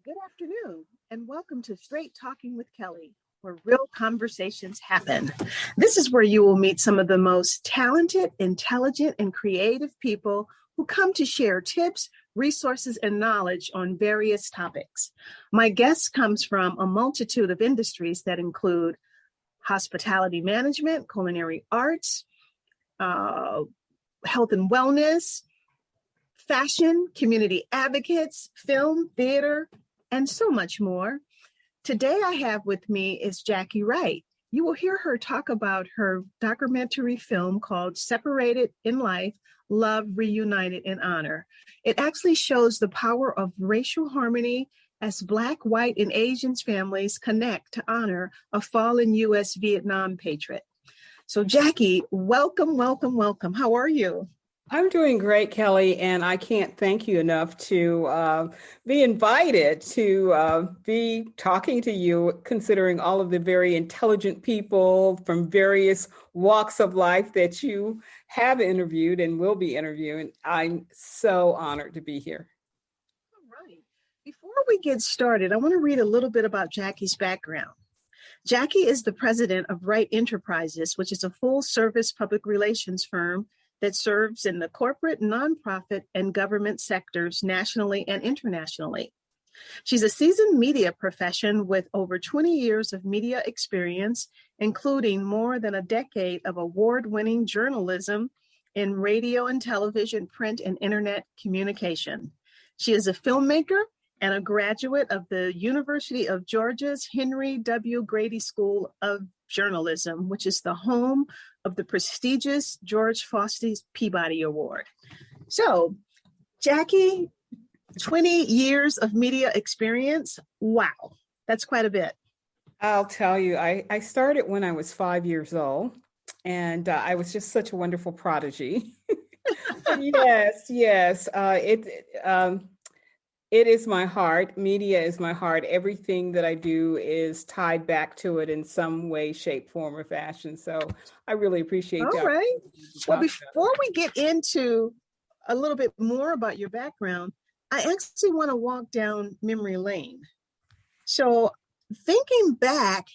Good afternoon, and welcome to Straight Talking with Kelly, where real conversations happen. This is where you will meet some of the most talented, intelligent, and creative people who come to share tips, resources, and knowledge on various topics. My guest comes from a multitude of industries that include hospitality management, culinary arts, health and wellness, fashion, community advocates, film, theater, and so much more. Today I have with me is Jackie Wright. You will hear her talk about her documentary film called Separated in Life, Love Reunited in Honor. It actually shows the power of racial harmony as Black, white, and Asian families connect to honor a fallen U.S. Vietnam patriot. So Jackie, welcome, welcome, welcome. How are you? I'm doing great, Kelly, and I can't thank you enough to be invited to be talking to you, considering all of the very intelligent people from various walks of life that you have interviewed and will be interviewing. I'm so honored to be here. All right. Before we get started, I want to read a little bit about Jackie's background. Jackie is the president of Wright Enterprises, which is a full-service public relations firm that serves in the corporate, nonprofit, and government sectors nationally and internationally. She's a seasoned media professional with over 20 years of media experience, including more than a decade of award-winning journalism in radio and television, print, and internet communication. She is a filmmaker and a graduate of the University of Georgia's Henry W. Grady School of Journalism, which is the home of the prestigious George Foster Peabody Award. So, Jackie, 20 years of media experience. Wow, that's quite a bit. I'll tell you, I started when I was 5 years old, and I was just such a wonderful prodigy. Yes. It is my heart. Media is my heart. Everything that I do is tied back to it in some way, shape, form, or fashion. So I really appreciate that. All right. Well, before we get into a little bit more about your background, I actually want to walk down memory lane. So thinking back,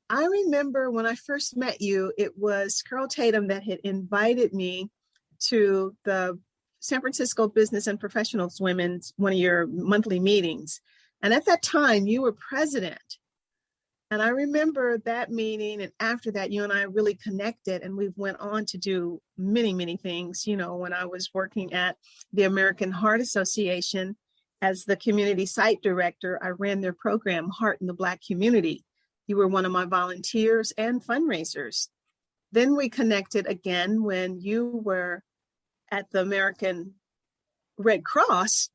I remember when I first met you, it was Carol Tatum that had invited me to the San Francisco Business and Professionals Women's, one of your monthly meetings. And at that time, you were president. And I remember that meeting. And after that, you and I really connected, and we went on to do many, many things. You know, when I was working at the American Heart Association as the community site director, I ran their program, Heart in the Black Community. You were one of my volunteers and fundraisers. Then we connected again when you were at the American Red Cross,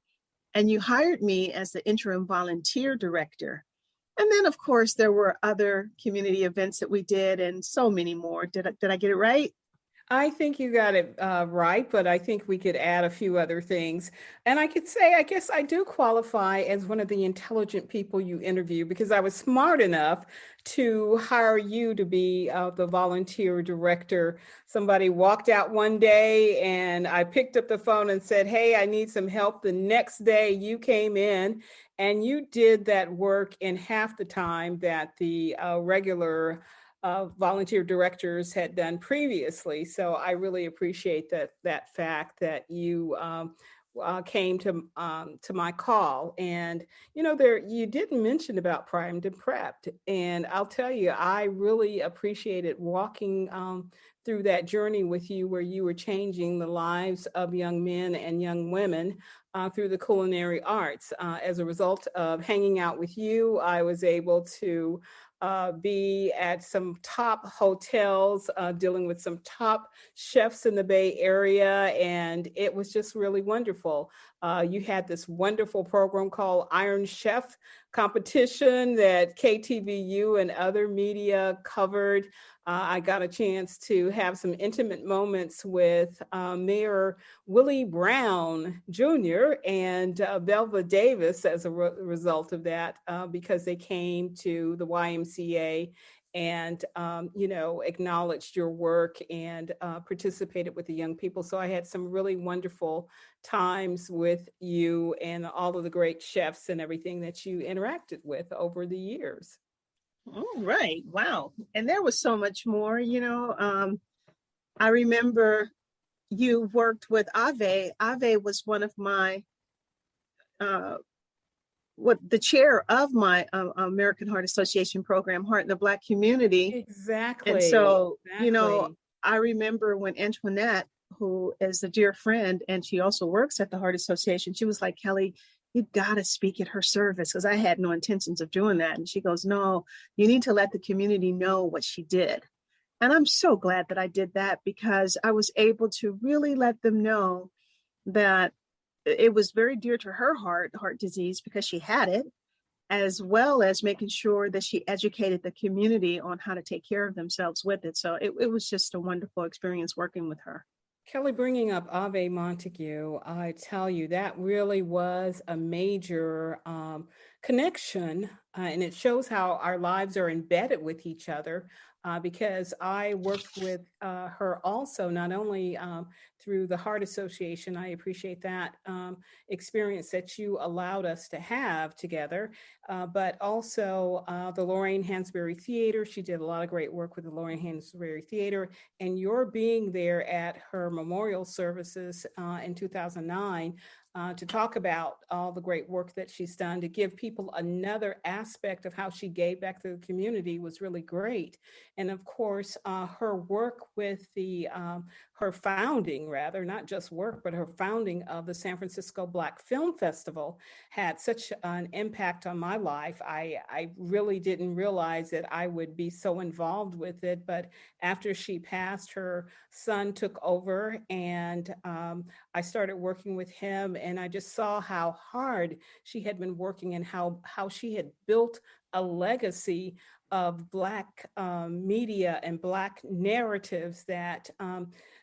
and you hired me as the interim volunteer director. And then, of course, there were other community events that we did and so many more. Did I get it right? I think you got it right, but I think we could add a few other things. And I could say, I guess I do qualify as one of the intelligent people you interview, because I was smart enough to hire you to be the volunteer director. Somebody walked out one day and I picked up the phone and said, hey, I need some help. The next day you came in and you did that work in half the time that the regular volunteer directors had done previously. So I really appreciate that fact that you came to my call. And you didn't mention about primed and prepped, and I'll tell you, I really appreciated walking through that journey with you, where you were changing the lives of young men and young women through the culinary arts. As a result of hanging out with you, I was able to be at some top hotels, dealing with some top chefs in the Bay Area, and it was just really wonderful. You had this wonderful program called Iron Chef competition that KTVU and other media covered. I got a chance to have some intimate moments with Mayor Willie Brown Jr. and Belva Davis as a result of that, because they came to the YMCA and, acknowledged your work and participated with the young people. So I had some really wonderful times with you and all of the great chefs and everything that you interacted with over the years. All right. Wow. And there was so much more, I remember you worked with Ave. Ave was one of my, uh, what the chair of my American Heart Association program, Heart in the Black Community. And Exactly. so, Exactly. I remember when Antoinette, who is a dear friend, and she also works at the Heart Association, she was like, Kelly, you got to speak at her service, because I had no intentions of doing that. And she goes, no, you need to let the community know what she did. And I'm so glad that I did that, because I was able to really let them know that it was very dear to her heart disease, because she had it, as well as making sure that she educated the community on how to take care of themselves with it. So it was just a wonderful experience working with her. Kelly, bringing up Ave Montague, I tell you, that really was a major connection. And it shows how our lives are embedded with each other, because I worked with her also, not only through the Heart Association. I appreciate that experience that you allowed us to have together, but also the Lorraine Hansberry Theater. She did a lot of great work with the Lorraine Hansberry Theater, and your being there at her memorial services in 2009 to talk about all the great work that she's done to give people another aspect of how she gave back to the community was really great. And of course, her work with her founding, rather, not just work, but her founding of the San Francisco Black Film Festival had such an impact on my life. I really didn't realize that I would be so involved with it, but after she passed, her son took over, and I started working with him, and I just saw how hard she had been working and how she had built a legacy of Black media and Black narratives that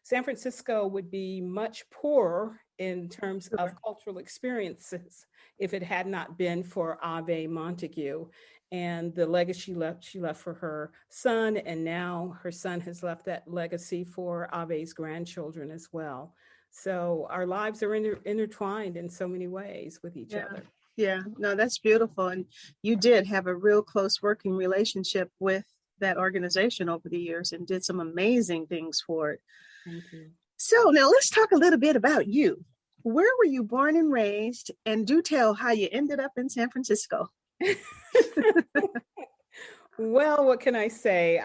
San Francisco would be much poorer in terms of cultural experiences if it had not been for Ave Montague and the legacy she left for her son. And now her son has left that legacy for Ave's grandchildren as well. So our lives are intertwined in so many ways with each Yeah. other. Yeah. No, that's beautiful. And you did have a real close working relationship with that organization over the years and did some amazing things for it. Thank you. So now let's talk a little bit about you. Where were you born and raised? And do tell how you ended up in San Francisco. Well, what can I say?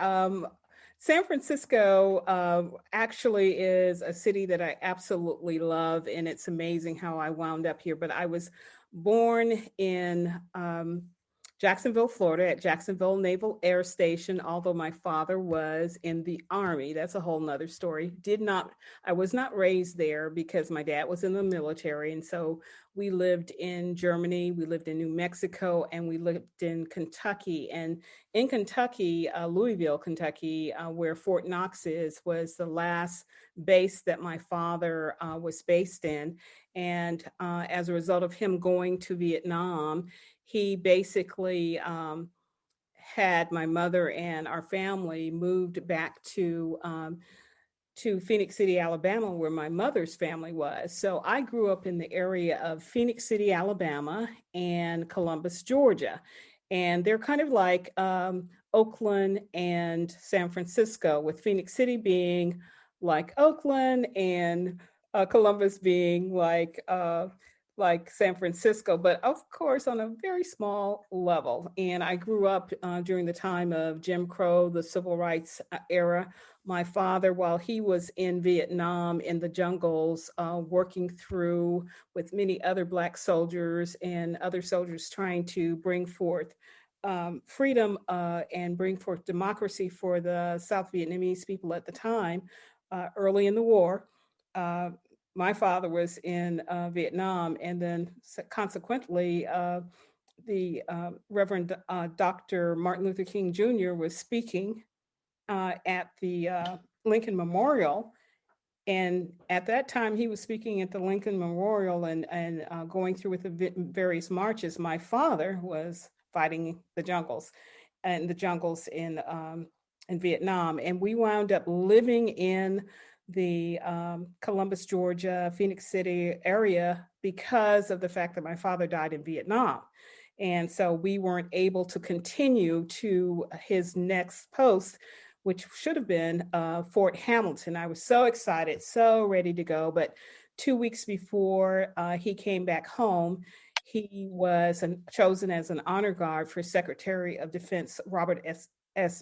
San Francisco actually is a city that I absolutely love, and it's amazing how I wound up here. But I was born in Jacksonville, Florida, at Jacksonville Naval Air Station, although my father was in the Army. That's a whole nother story. I was not raised there because my dad was in the military. And so we lived in Germany, we lived in New Mexico, and we lived in Kentucky. And in Kentucky, Louisville, Kentucky, where Fort Knox is, was the last base that my father was based in. And as a result of him going to Vietnam, he basically had my mother and our family moved back to Phoenix City, Alabama, where my mother's family was. So I grew up in the area of Phoenix City, Alabama, and Columbus, Georgia. And they're kind of like Oakland and San Francisco, with Phoenix City being like Oakland and Columbus being like San Francisco, but of course on a very small level. And I grew up during the time of Jim Crow, the civil rights era. My father, while he was in Vietnam in the jungles, working through with many other Black soldiers and other soldiers trying to bring forth freedom and bring forth democracy for the South Vietnamese people at the time, early in the war. My father was in Vietnam, and then consequently, the Reverend Dr. Martin Luther King Jr. was speaking at the Lincoln Memorial. And at that time, he was speaking at the Lincoln Memorial and going through with the various marches. My father was fighting the jungles. and the jungles in Vietnam. And we wound up living in the Columbus, Georgia, Phoenix City area because of the fact that my father died in Vietnam. And so we weren't able to continue to his next post, which should have been Fort Hamilton. I was so excited, so ready to go. But 2 weeks before he came back home, he was chosen as an honor guard for Secretary of Defense Robert S.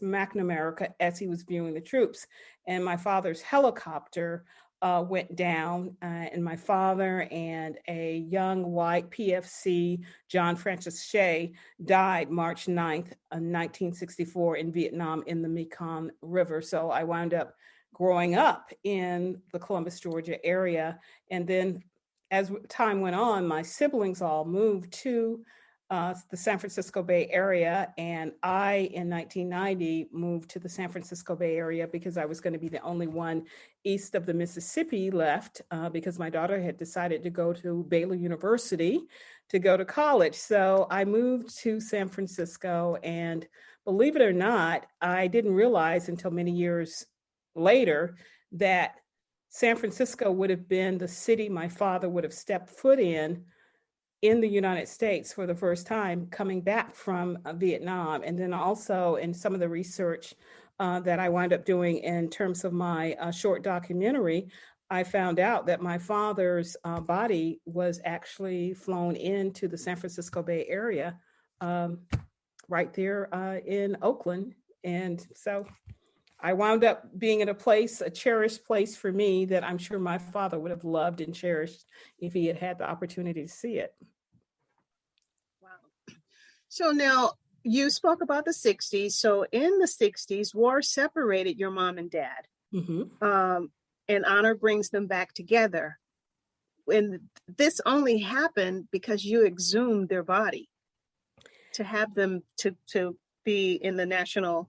McNamara as he was viewing the troops. And my father's helicopter went down, and my father and a young white PFC, John Francis Shea, died March 9th, 1964 in Vietnam in the Mekong River. So I wound up growing up in the Columbus, Georgia area. And then as time went on, my siblings all moved to the San Francisco Bay Area. And I, in 1990, moved to the San Francisco Bay Area because I was going to be the only one east of the Mississippi left, because my daughter had decided to go to Baylor University to go to college. So I moved to San Francisco, and believe it or not, I didn't realize until many years later that San Francisco would have been the city my father would have stepped foot in the United States for the first time coming back from Vietnam. And then also in some of the research that I wound up doing in terms of my short documentary, I found out that my father's body was actually flown into the San Francisco Bay Area, right there in Oakland. And so I wound up being in a cherished place for me that I'm sure my father would have loved and cherished if he had had the opportunity to see it. Wow. So now you spoke about the 60s. So in the 60s, war separated your mom and dad. Mm-hmm. And honor brings them back together. And this only happened because you exhumed their body to have them to be in the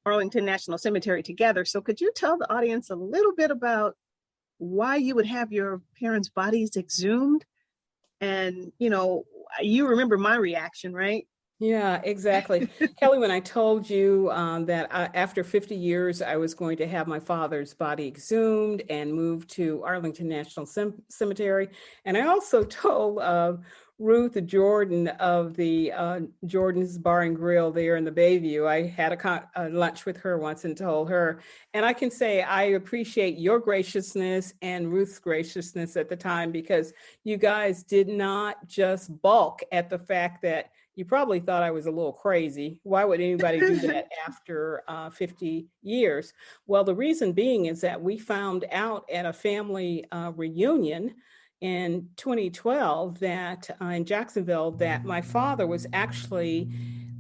Arlington National Cemetery together. So could you tell the audience a little bit about why you would have your parents' bodies exhumed? And, you remember my reaction, right? Yeah, exactly. Kelly, when I told you that after 50 years, I was going to have my father's body exhumed and moved to Arlington National Cemetery. And I also told Ruth Jordan of the Jordan's Bar and Grill there in the Bayview. I had a lunch with her once and told her. And I can say I appreciate your graciousness and Ruth's graciousness at the time, because you guys did not just balk at the fact that you probably thought I was a little crazy. Why would anybody do that after 50 years? Well, the reason being is that we found out at a family reunion in 2012 that in Jacksonville that my father was actually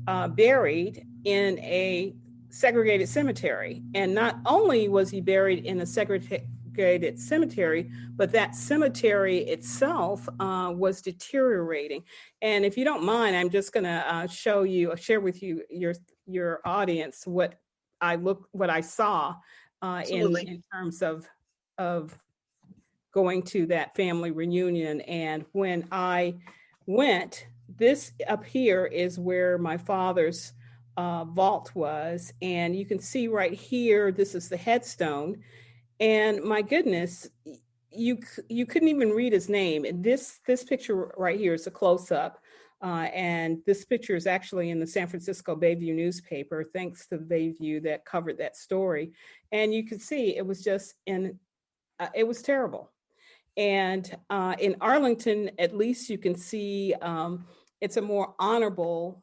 buried in a segregated cemetery. And not only was he buried in a segregated cemetery, but that cemetery itself was deteriorating. And if you don't mind, I'm just going to share with you your audience what I saw in terms of going to that family reunion. And when I went, this up here is where my father's vault was, and you can see right here, this is the headstone. And my goodness, you couldn't even read his name. And this picture right here is a close-up. And this picture is actually in the San Francisco Bayview newspaper, thanks to the Bayview that covered that story. And you can see it was just it was terrible. And in Arlington, at least you can see it's a more honorable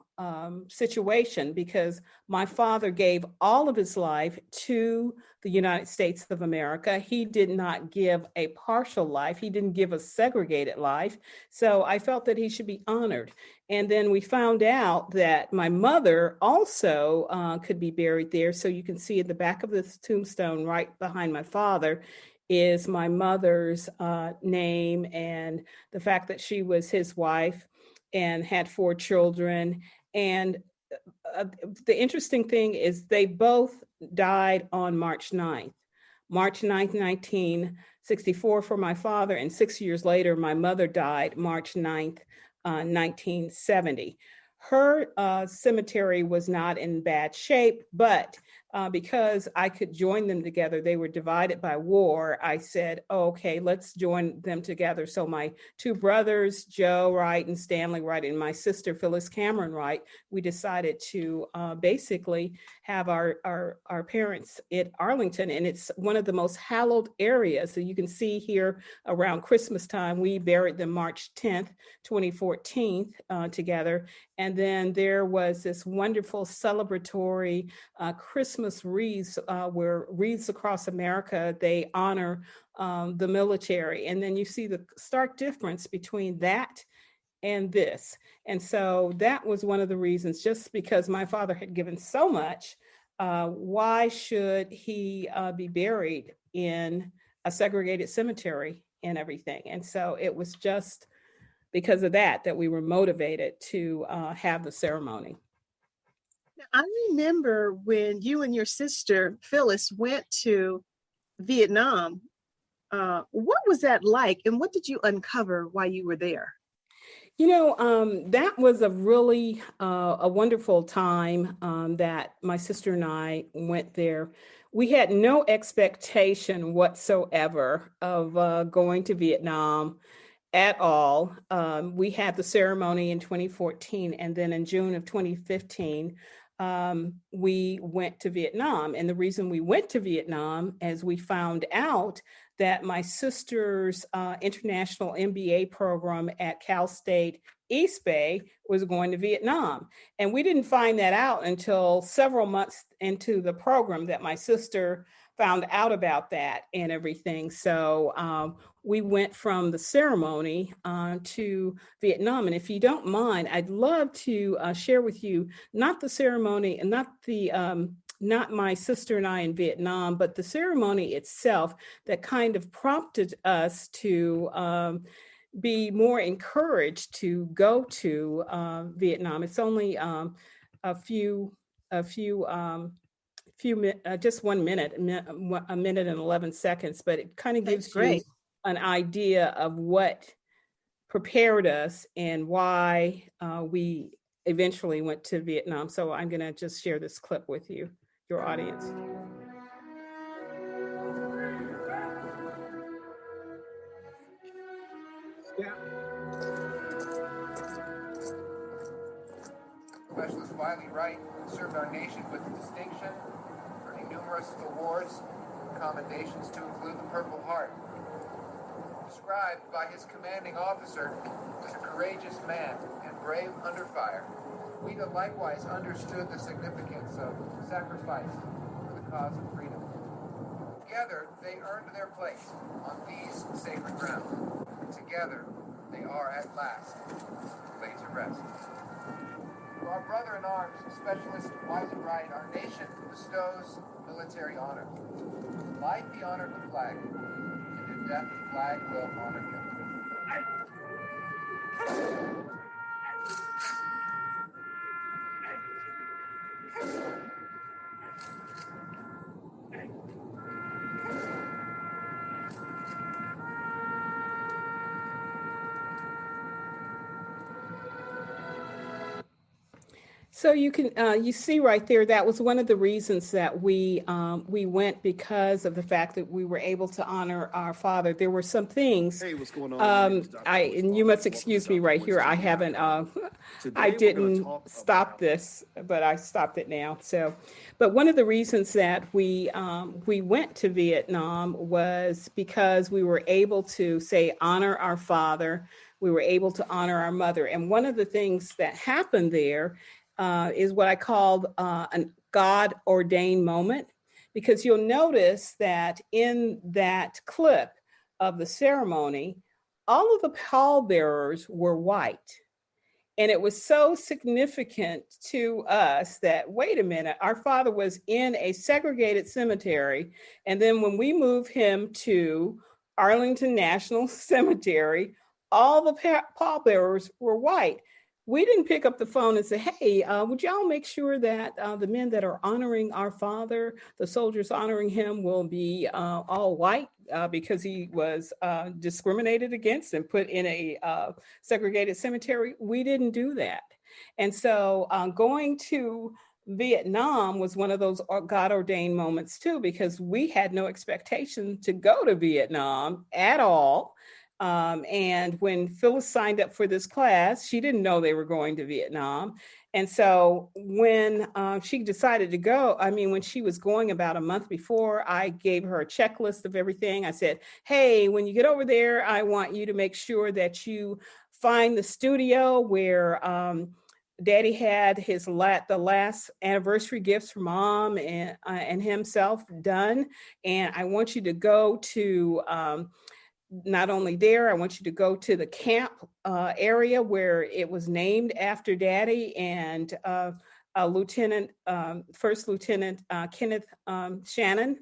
situation, because my father gave all of his life to the United States of America. He did not give a partial life. He didn't give a segregated life. So I felt that he should be honored. And then we found out that my mother also could be buried there. So you can see at the back of this tombstone right behind my father is my mother's name, and the fact that she was his wife and had 4 children. And the interesting thing is they both died on March 9th. March 9th, 1964 for my father, and 6 years later, my mother died March 9th, 1970. her cemetery was not in bad shape, but because I could join them together, they were divided by war. I said, oh, okay, let's join them together. So my two brothers, Joe Wright and Stanley Wright, and my sister, Phyllis Cameron Wright, we decided to basically have our parents at Arlington. And it's one of the most hallowed areas. So you can see here around Christmas time, we buried them March 10th, 2014 together. And then there was this wonderful celebratory Christmas wreaths where wreaths across America, they honor the military. And then you see the stark difference between that and this. And so that was one of the reasons, just because my father had given so much, why should he be buried in a segregated cemetery and everything? And so it was just because of that we were motivated to have the ceremony. I remember when you and your sister Phyllis went to Vietnam. What was that like, and what did you uncover while you were there? That was a really a wonderful time that my sister and I went there. We had no expectation whatsoever of going to Vietnam at all. We had the ceremony in 2014, and then in June of 2015, we went to Vietnam. And the reason we went to Vietnam, as we found out that my sister's international MBA program at Cal State East Bay was going to Vietnam. And we didn't find that out until several months into the program that my sister found out about that and everything. So we went from the ceremony to Vietnam. And if you don't mind, I'd love to share with you, not the ceremony and not my sister and I in Vietnam, but the ceremony itself that kind of prompted us to be more encouraged to go to Vietnam. It's only just 1 minute, a minute and 11 seconds, but it kind of gives you an idea of what prepared us and why we eventually went to Vietnam. So I'm going to just share this clip with you, your audience. Yeah. Specialist Wiley Wright served our nation with distinction, earning numerous awards and commendations to include the Purple Heart. Described by his commanding officer as a courageous man and brave under fire, Wida likewise understood the significance of sacrifice for the cause of freedom. Together, they earned their place on these sacred grounds. Together, they are at last laid to rest. To our brother-in-arms, Specialist Wiley Wright, our nation bestows military honor. In life, he honored the flag, and in death, the flag will honor him. So you can you see right there, that was one of the reasons that we went, because of the fact that we were able to honor our father. There were some things. Hey, what's going on? And you must excuse me right here. I haven't. I didn't stop this, but I stopped it now. So, but one of the reasons that we went to Vietnam was because we were able to say honor our father. We were able to honor our mother, and one of the things that happened there is what I called a God ordained moment, because you'll notice that in that clip of the ceremony, all of the pallbearers were white. And it was so significant to us that, wait a minute, our father was in a segregated cemetery. And then when we moved him to Arlington National Cemetery, all the pallbearers were white. we didn't pick up the phone and say, hey, would y'all make sure that the men that are honoring our father, the soldiers honoring him, will be all white because he was discriminated against and put in a segregated cemetery? We didn't do that. And so going to Vietnam was one of those God ordained moments too, because we had no expectation to go to Vietnam at all. And when Phyllis signed up for this class, she didn't know they were going to Vietnam. And so when she decided to go, when she was going about a month before, I gave her a checklist of everything. I said, hey, when you get over there, I want you to make sure that you find the studio where Daddy had the last anniversary gifts for Mom and himself done. And I want you to go to not only there, I want you to go to the camp area where it was named after Daddy and First Lieutenant Kenneth Shannon.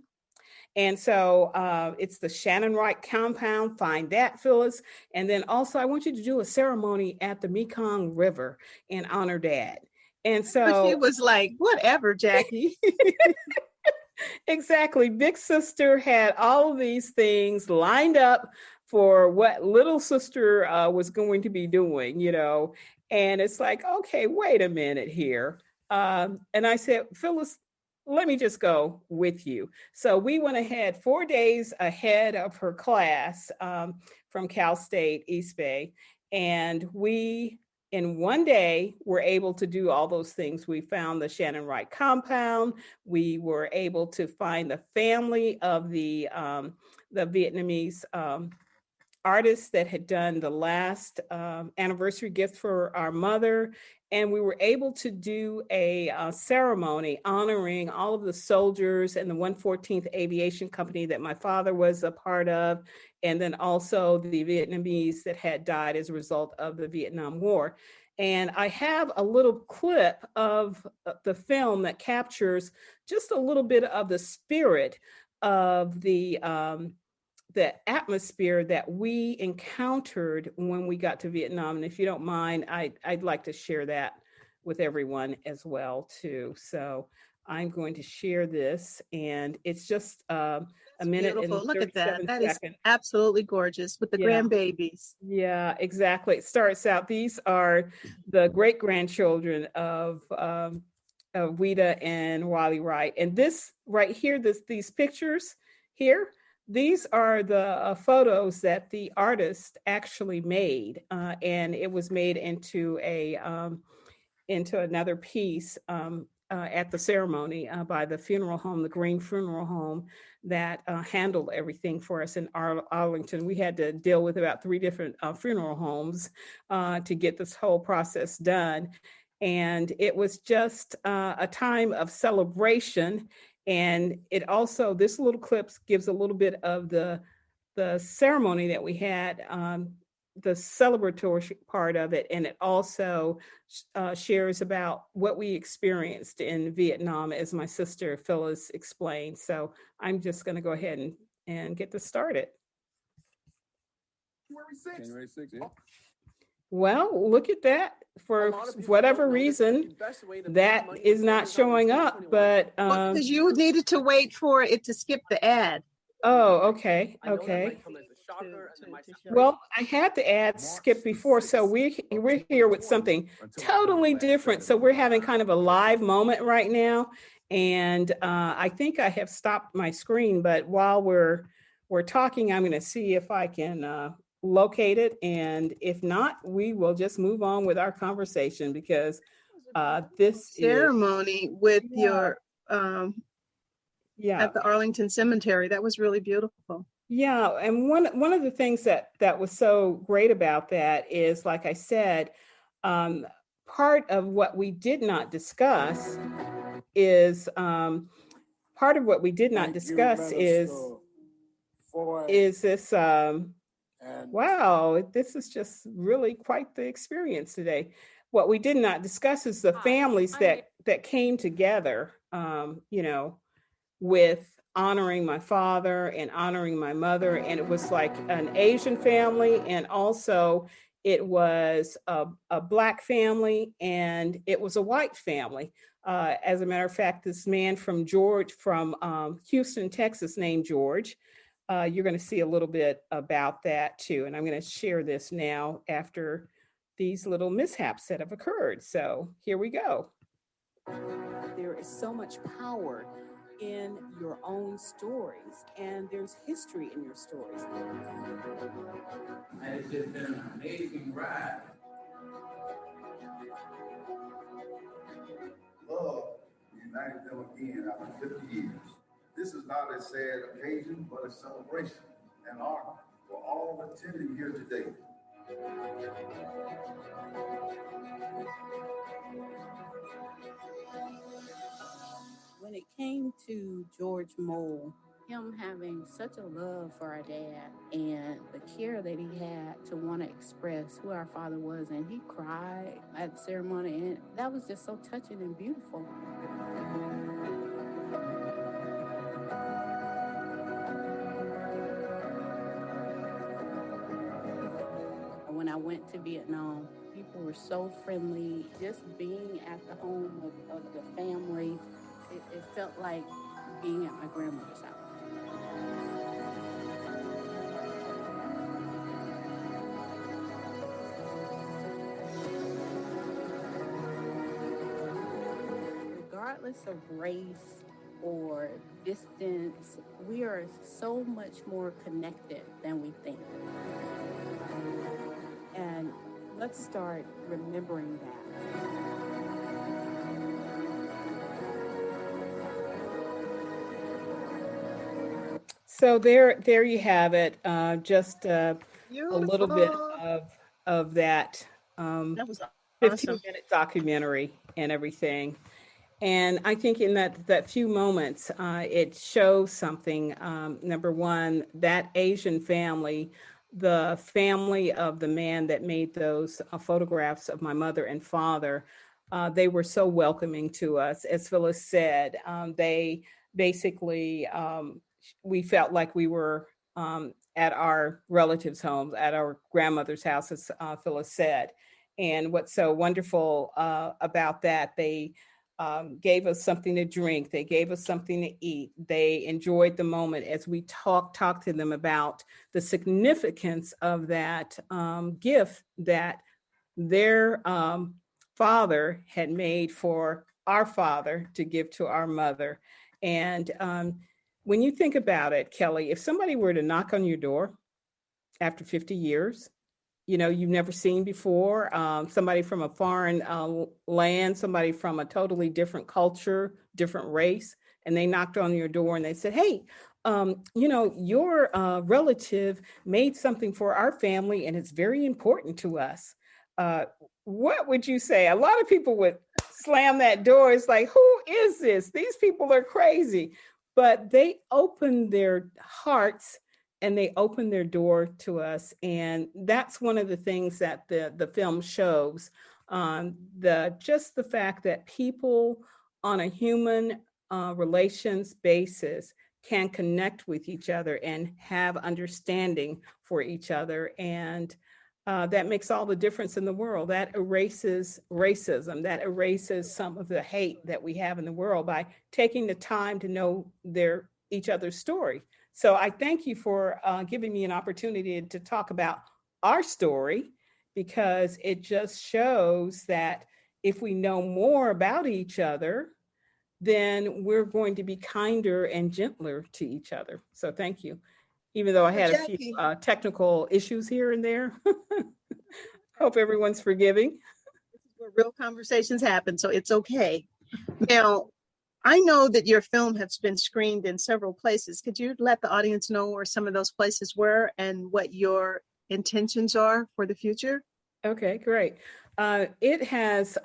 And so it's the Shannon Wright compound. Find that, Phyllis. And then also I want you to do a ceremony at the Mekong River and honor Dad. And so she was like, whatever, Jackie. Exactly. Big sister had all of these things lined up for what little sister was going to be doing, and it's like, okay, wait a minute here. And I said, Phyllis, let me just go with you. So we went ahead 4 days ahead of her class from Cal State East Bay. And we, in 1 day, were able to do all those things. We found the Shannon Wright compound. We were able to find the family of the Vietnamese artist that had done the last anniversary gift for our mother. And we were able to do a ceremony honoring all of the soldiers and the 114th Aviation Company that my father was a part of, and then also the Vietnamese that had died as a result of the Vietnam War. And I have a little clip of the film that captures just a little bit of the spirit of the atmosphere that we encountered when we got to Vietnam. And if you don't mind, I'd like to share that with everyone as well too. So I'm going to share this, and it's just a minute beautiful. and Look at that. That seconds. Is absolutely gorgeous with the grandbabies. Yeah, exactly. It starts out, these are the great-grandchildren of Weta and Wally Wright. And this right here, these pictures here, these are the photos that the artist actually made, and it was made into another piece at the ceremony by the funeral home, the Green Funeral Home, that handled everything for us in Arlington. We had to deal with about 3 different funeral homes to get this whole process done. And it was just a time of celebration. And it also, this little clip gives a little bit of the ceremony that we had, the celebratory part of it. And it also shares about what we experienced in Vietnam, as my sister Phyllis explained. So I'm just going to go ahead and get this started. January 6th, yeah. Well, look at that. For whatever reason, that is not showing up, but because you needed to wait for it to skip the ad. Oh, okay. Well, I had the ad skip before, so we're here with something totally different. So we're having kind of a live moment right now, and I think I have stopped my screen. But while we're talking, I'm going to see if I can locate it, and if not, we will just move on with our conversation, because this ceremony with your at the Arlington Cemetery. That was really beautiful. Yeah, and one of the things that was so great about that is, like I said, part of what we did not discuss is this. Wow, this is just really quite the experience today. What we did not discuss is the families that came together, with honoring my father and honoring my mother. And it was like an Asian family, and also it was a Black family, and it was a white family. As a matter of fact, this man from Houston, Texas, named George. You're going to see a little bit about that too. And I'm going to share this now after these little mishaps that have occurred. So here we go. There is so much power in your own stories, and there's history in your stories. And it's just been an amazing ride. Love united them again after 50 years. This is not a sad occasion, but a celebration and honor for all attending here today. When it came to George Mole, him having such a love for our dad and the care that he had to want to express who our father was, and he cried at the ceremony, and that was just so touching and beautiful. When I went to Vietnam, people were so friendly. Just being at the home of the family, it felt like being at my grandmother's house. Regardless of race or distance, we are so much more connected than we think. And let's start remembering that. So there you have it. Just a little bit Beautiful. of that That was 15 awesome. minute documentary and everything. And I think in that few moments, it shows something. Number one, that Asian family, the family of the man that made those photographs of my mother and father, they were so welcoming to us. As Phyllis said, they basically, we felt like we were at our relatives' homes, at our grandmother's house, as Phyllis said. And what's so wonderful about that, they gave us something to drink. They gave us something to eat. They enjoyed the moment as we talked to them about the significance of that gift that their father had made for our father to give to our mother. And when you think about it, Kelly, if somebody were to knock on your door after 50 years, you've never seen before, somebody from a foreign land, somebody from a totally different culture, different race, and they knocked on your door and they said, hey, your relative made something for our family and it's very important to us. What would you say? A lot of people would slam that door. It's like, who is this? These people are crazy. But they opened their hearts and they open their door to us. And that's one of the things that the film shows, just the fact that people on a human relations basis can connect with each other and have understanding for each other. And that makes all the difference in the world. That erases racism, that erases some of the hate that we have in the world by taking the time to know each other's story. So I thank you for giving me an opportunity to talk about our story, because it just shows that if we know more about each other, then we're going to be kinder and gentler to each other. So thank you. Even though I had a few Jackie, technical issues here and there. Hope everyone's forgiving. this is where real conversations happen, so it's okay. Now, I know that your film has been screened in several places. Could you let the audience know where some of those places were and what your intentions are for the future? Okay, great. It has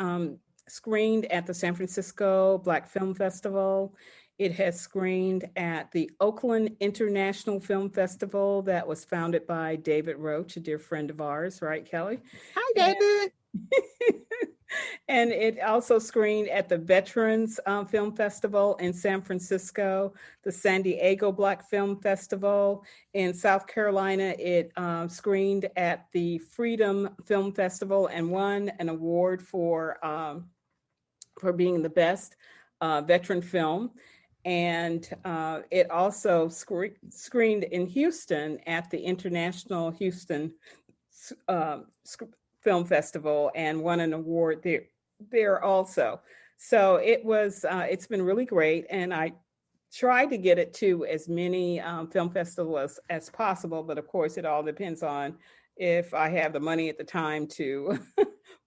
screened at the San Francisco Black Film Festival. It has screened at the Oakland International Film Festival that was founded by David Roach, a dear friend of ours, right, Kelly? Hi, David. And it also screened at the Veterans Film Festival in San Francisco, the San Diego Black Film Festival. In South Carolina, it screened at the Freedom Film Festival and won an award for being the best veteran film. And it also screened in Houston at the International Houston Film Festival and won an award there also. So it's been really great. And I tried to get it to as many film festivals as possible. But of course, it all depends on if I have the money at the time to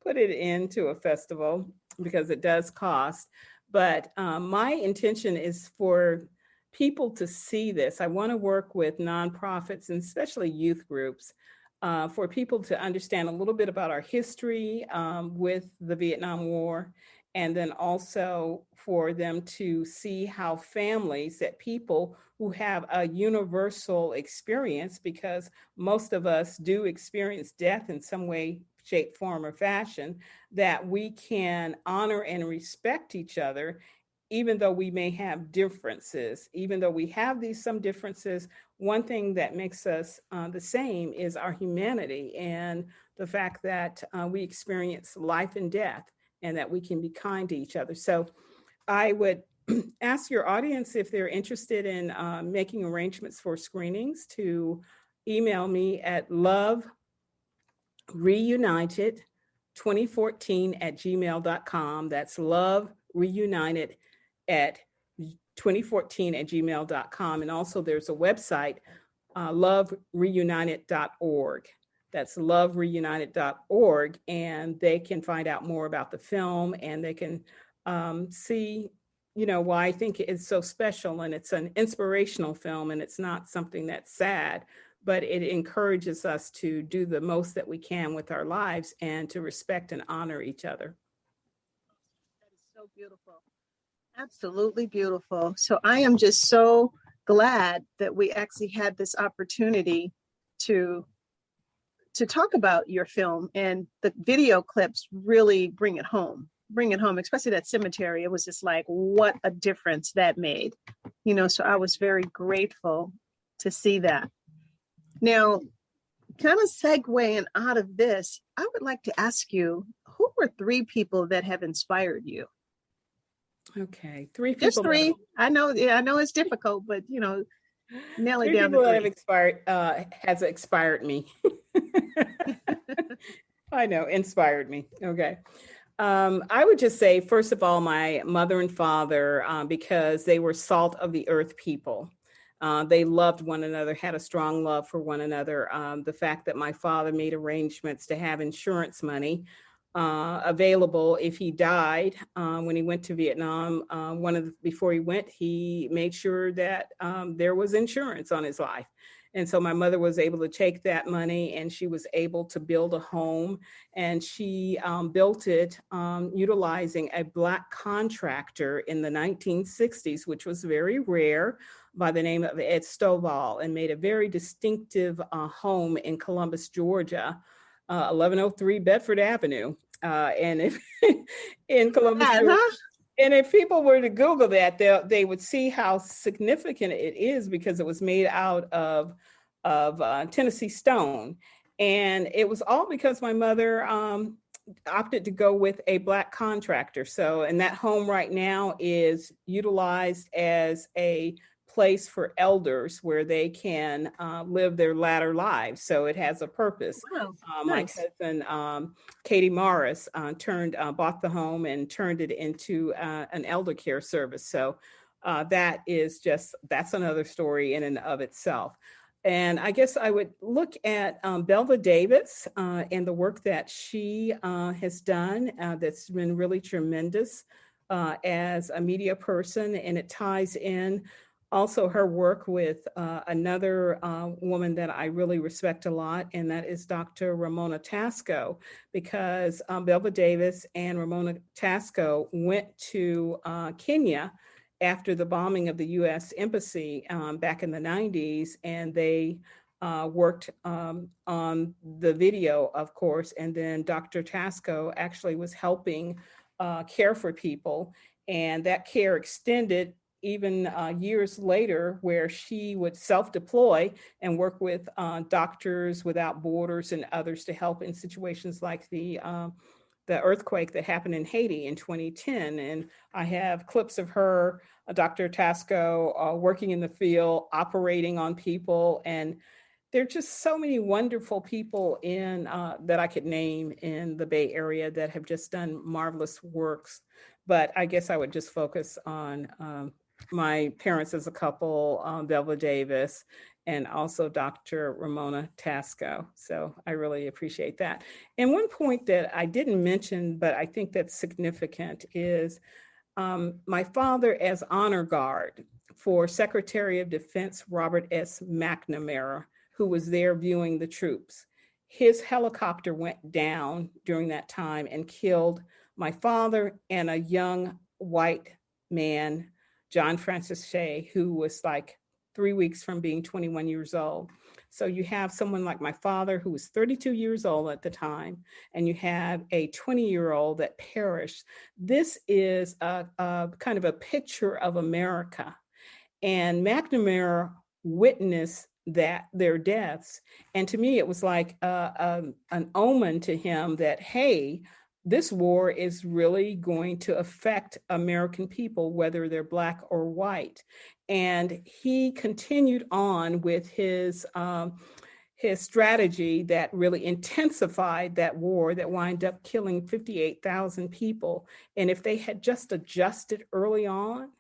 put it into a festival, because it does cost. But my intention is for people to see this. I want to work with nonprofits and especially youth groups for people to understand a little bit about our history with the Vietnam War, and then also for them to see how families, that people who have a universal experience, because most of us do experience death in some way, shape, form, or fashion, that we can honor and respect each other, even though we may have differences. Even though we have some differences, one thing that makes us the same is our humanity and the fact that we experience life and death, and that we can be kind to each other. So I would ask your audience, if they're interested in making arrangements for screenings, to email me at lovereunited2014@gmail.com. That's lovereunited2014@gmail.com. And also there's a website, lovereunited.org. That's lovereunited.org. And they can find out more about the film, and they can see, why I think it's so special. And it's an inspirational film, and it's not something that's sad, but it encourages us to do the most that we can with our lives and to respect and honor each other. That is so beautiful. Absolutely beautiful. So I am just so glad that we actually had this opportunity to talk about your film, and the video clips really bring it home, especially that cemetery. It was just like, what a difference that made, so I was very grateful to see that. Now, kind of segueing out of this, I would like to ask you, who were 3 people that have inspired you? Okay, 3 people. Just 3. I know it's difficult, but nail it 3 down people to 3. that has inspired me. I know, inspired me. Okay. I would just say, first of all, my mother and father, because they were salt of the earth people. They loved one another, had a strong love for one another. The fact that my father made arrangements to have insurance money available if he died when he went to Vietnam. Before he went, he made sure that there was insurance on his life. And so my mother was able to take that money, and she was able to build a home, and she built it utilizing a Black contractor in the 1960s, which was very rare, by the name of Ed Stovall, and made a very distinctive home in Columbus, Georgia, 1103 Bedford Avenue. And if in Columbus, Georgia, and if people were to Google that, they would see how significant it is, because it was made out of Tennessee stone. And it was all because my mother opted to go with a Black contractor. So, and that home right now is utilized as a place for elders where they can live their latter lives. So it has a purpose. Wow, nice. My cousin, Katie Morris, bought the home and turned it into an elder care service. So that's another story in and of itself. And I guess I would look at Belva Davis and the work that she has done that's been really tremendous as a media person. And it ties in also her work with another woman that I really respect a lot, and that is Dr. Ramona Tasco, because Belva Davis and Ramona Tasco went to Kenya after the bombing of the U.S. Embassy back in the 90s, and they worked on the video, of course, and then Dr. Tasco actually was helping care for people, and that care extended even years later, where she would self-deploy and work with Doctors Without Borders and others to help in situations like the earthquake that happened in Haiti in 2010. And I have clips of her, Dr. Tasco, working in the field, operating on people. And there are just so many wonderful people in that I could name in the Bay Area that have just done marvelous works. But I guess I would just focus on my parents as a couple, Belva Davis, and also Dr. Ramona Tasco. So I really appreciate that. And one point that I didn't mention, but I think that's significant, is my father as honor guard for Secretary of Defense Robert S. McNamara, who was there viewing the troops. His helicopter went down during that time and killed my father and a young white man, John Francis Shea, who was like 3 weeks from being 21 years old. So you have someone like my father, who was 32 years old at the time, and you have a 20-year-old that perished. This is a kind of a picture of America. And McNamara witnessed their deaths. And to me, it was like an omen to him that, hey, this war is really going to affect American people, whether they're Black or white. And he continued on with his strategy that really intensified that war that wound up killing 58,000 people. And if they had just adjusted early on,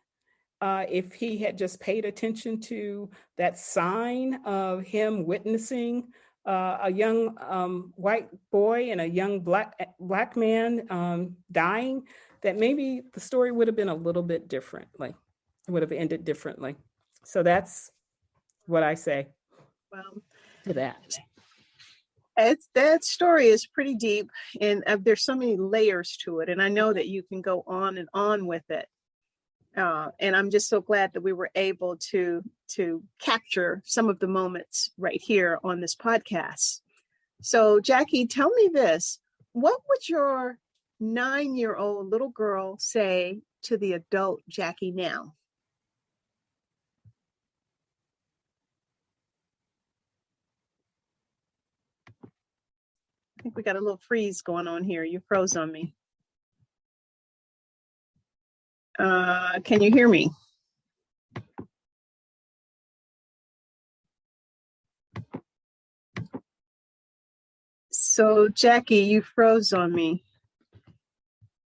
if he had just paid attention to that sign of him witnessing a young white boy and a young black man dying, that maybe the story would have been a little bit differently. It would have ended differently. So that's what I say to that. That story is pretty deep, and there's so many layers to it. And I know that you can go on and on with it. And I'm just so glad that we were able to capture some of the moments right here on this podcast. So, Jackie, tell me this. What would your 9-year-old little girl say to the adult Jackie now? I think we got a little freeze going on here. You froze on me. Can you hear me? So, Jackie, you froze on me.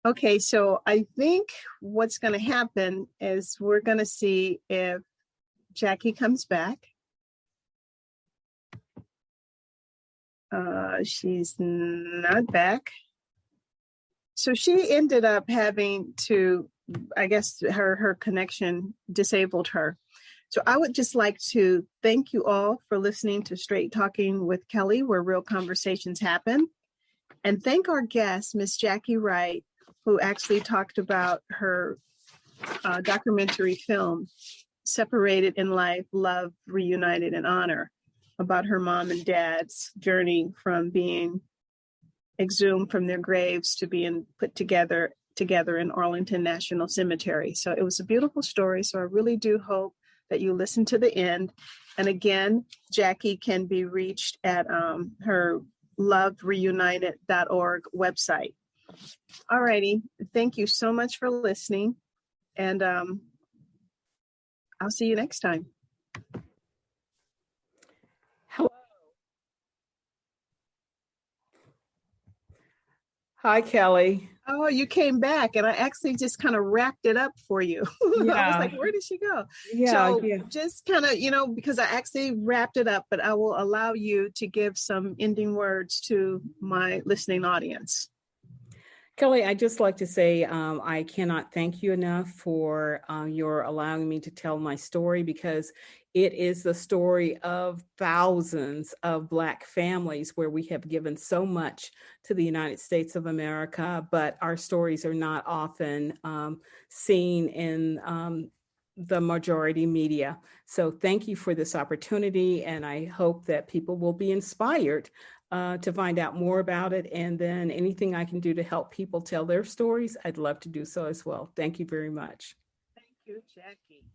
Okay, so I think what's going to happen is we're going to see if Jackie comes back. She's not back. So she ended up having to, I guess her connection disabled her. So I would just like to thank you all for listening to Straight Talking with Kelly, where real conversations happen. And thank our guest, Miss Jackie Wright, who actually talked about her documentary film, Separated in Life, Love Reunited in Honor, about her mom and dad's journey from being exhumed from their graves to being put together in Arlington National Cemetery. So it was a beautiful story. So I really do hope that you listen to the end. And again, Jackie can be reached at her lovereunited.org website. All righty. Thank you so much for listening. And I'll see you next time. Hello. Hi, Kelly. Oh, you came back, and I actually just kind of wrapped it up for you. Yeah. I was like, where did she go? Yeah, so just kind of, because I actually wrapped it up, but I will allow you to give some ending words to my listening audience. Kelly, I'd just like to say I cannot thank you enough for your allowing me to tell my story, because it is the story of thousands of Black families where we have given so much to the United States of America, but our stories are not often seen in the majority media. So thank you for this opportunity, and I hope that people will be inspired to find out more about it. And then anything I can do to help people tell their stories, I'd love to do so as well. Thank you very much. Thank you, Jackie.